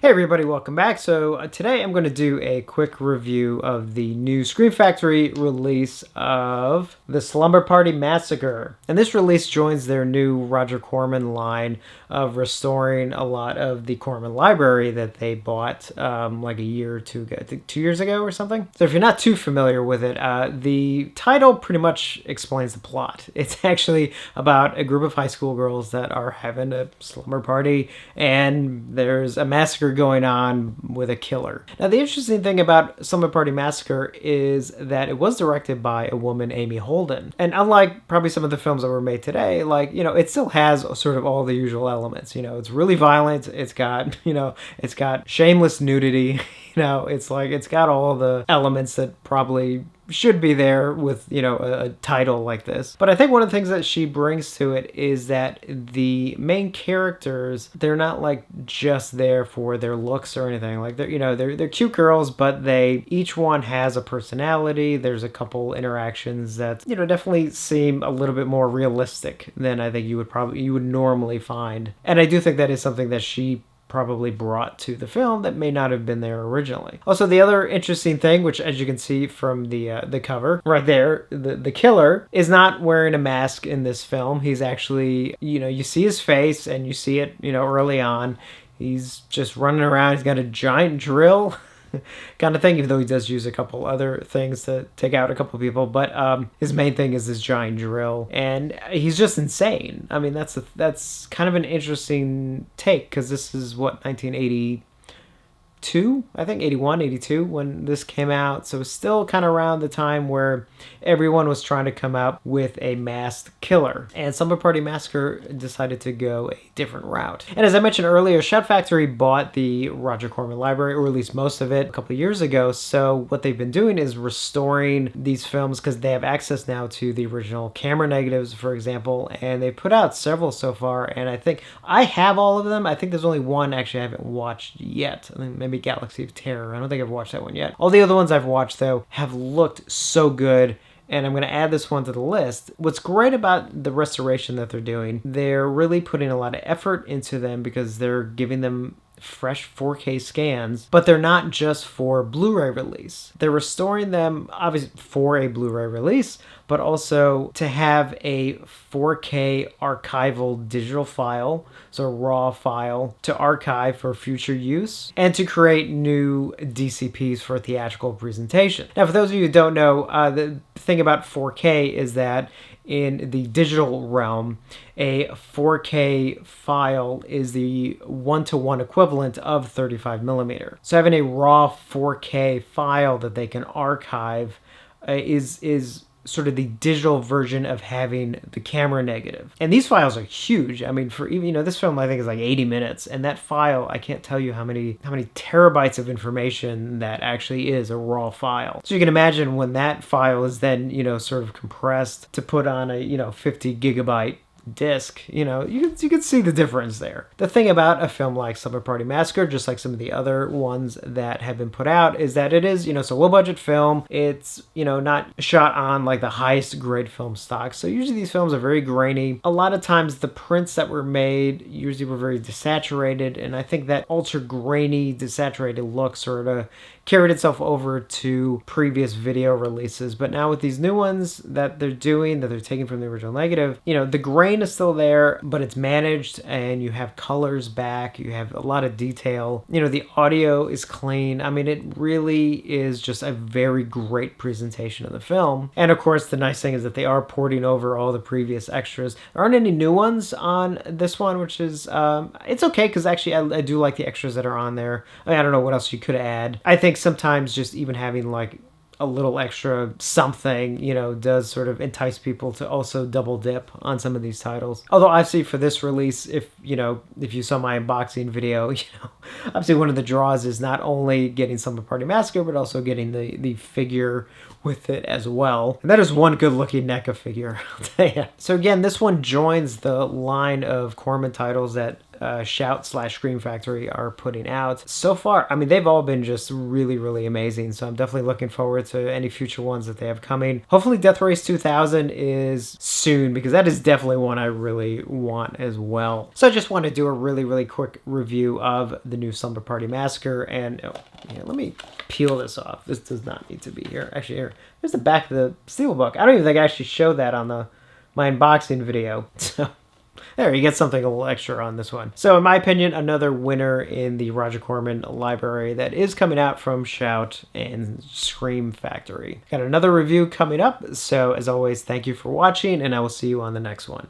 Hey everybody, welcome back. So today I'm going to do a quick review of the new Scream Factory release of the Slumber Party Massacre. And this release joins their new Roger Corman line of restoring a lot of the Corman library that they bought like a year or two ago, I think 2 years ago or something. So if you're not too familiar with it, the title pretty much explains the plot. It's actually about a group of high school girls that are having a slumber party and there's a massacre going on with a killer. Now, the interesting thing about Slumber Party Massacre is that it was directed by a woman, Amy Holden. And unlike probably some of the films that were made today, like, it still has sort of all the usual elements. It's really violent. It's got, it's got shameless nudity. It's got all the elements that probably should be there with, a title like this. But I think one of the things that she brings to it is that the main characters, they're not like just there for their looks or anything. Like they're cute girls, but they each one has a personality. There's a couple interactions that, definitely seem a little bit more realistic than I think you would normally find. And I do think that is something that she probably brought to the film that may not have been there originally. Also, the other interesting thing, which as you can see from the cover right there, the killer is not wearing a mask in this film. He's actually, you see his face and you see it, early on. He's just running around. He's got a giant drill kind of thing, even though he does use a couple other things to take out a couple people. But his main thing is this giant drill, and he's just insane. I mean, that's kind of an interesting take, because this is what, 1982, I think 81, 82 when this came out. So it's still kind of around the time where everyone was trying to come up with a masked killer. And Slumber Party Massacre decided to go a different route. And as I mentioned earlier, Shout Factory bought the Roger Corman library, or at least most of it, a couple of years ago. So what they've been doing is restoring these films because they have access now to the original camera negatives, for example. And they put out several so far. And I think I have all of them. I think there's only one actually I haven't watched yet. I think maybe Galaxy of Terror. I don't think I've watched that one yet. All the other ones I've watched, though, have looked so good, and I'm going to add this one to the list. What's great about the restoration that they're doing, they're really putting a lot of effort into them because they're giving them fresh 4K scans, but they're not just for Blu-ray release. They're restoring them, obviously, for a Blu-ray release, but also to have a 4K archival digital file, so a raw file, to archive for future use, and to create new DCPs for theatrical presentation. Now, for those of you who don't know, the thing about 4K is that in the digital realm, a 4K file is the 1-to-1 equivalent of 35 millimeter. So having a raw 4K file that they can archive is sort of the digital version of having the camera negative. And these files are huge. I mean, for even, this film I think is like 80 minutes, and that file, I can't tell you how many terabytes of information that actually is a raw file. So you can imagine when that file is then, sort of compressed to put on a, 50 gigabyte disc, you can see the difference there. The thing about a film like Slumber Party Massacre, just like some of the other ones that have been put out, is that it is, it's a low budget film. It's, not shot on like the highest grade film stock. So usually these films are very grainy. A lot of times the prints that were made usually were very desaturated, and I think that ultra grainy, desaturated look sort of carried itself over to previous video releases. But now with these new ones that they're doing, that they're taking from the original negative, the grain is still there, but it's managed, and you have colors back, you have a lot of detail. The audio is clean. I mean, it really is just a very great presentation of the film. And of course, the nice thing is that they are porting over all the previous extras. There aren't any new ones on this one, which is, it's okay, because actually I do like the extras that are on there. I mean, I don't know what else you could add. I think sometimes just even having like a little extra something, does sort of entice people to also double dip on some of these titles. Although obviously for this release, if you saw my unboxing video, obviously one of the draws is not only getting Slumber Party Massacre, but also getting the figure with it as well. And that is one good looking NECA figure, I'll tell you. So again, this one joins the line of Corman titles that Shout/Scream Factory are putting out. So far, I mean, they've all been just really, really amazing. So I'm definitely looking forward to any future ones that they have coming. Hopefully Death Race 2000 is soon, because that is definitely one I really want as well. So I just want to do a really, really quick review of the new Slumber Party Massacre. And let me peel this off. This does not need to be here. Actually, here. There's the back of the steelbook. I don't even think I actually showed that on my unboxing video. So there, you get something a little extra on this one. So in my opinion, another winner in the Roger Corman library that is coming out from Shout and Scream Factory. Got another review coming up. So as always, thank you for watching, and I will see you on the next one.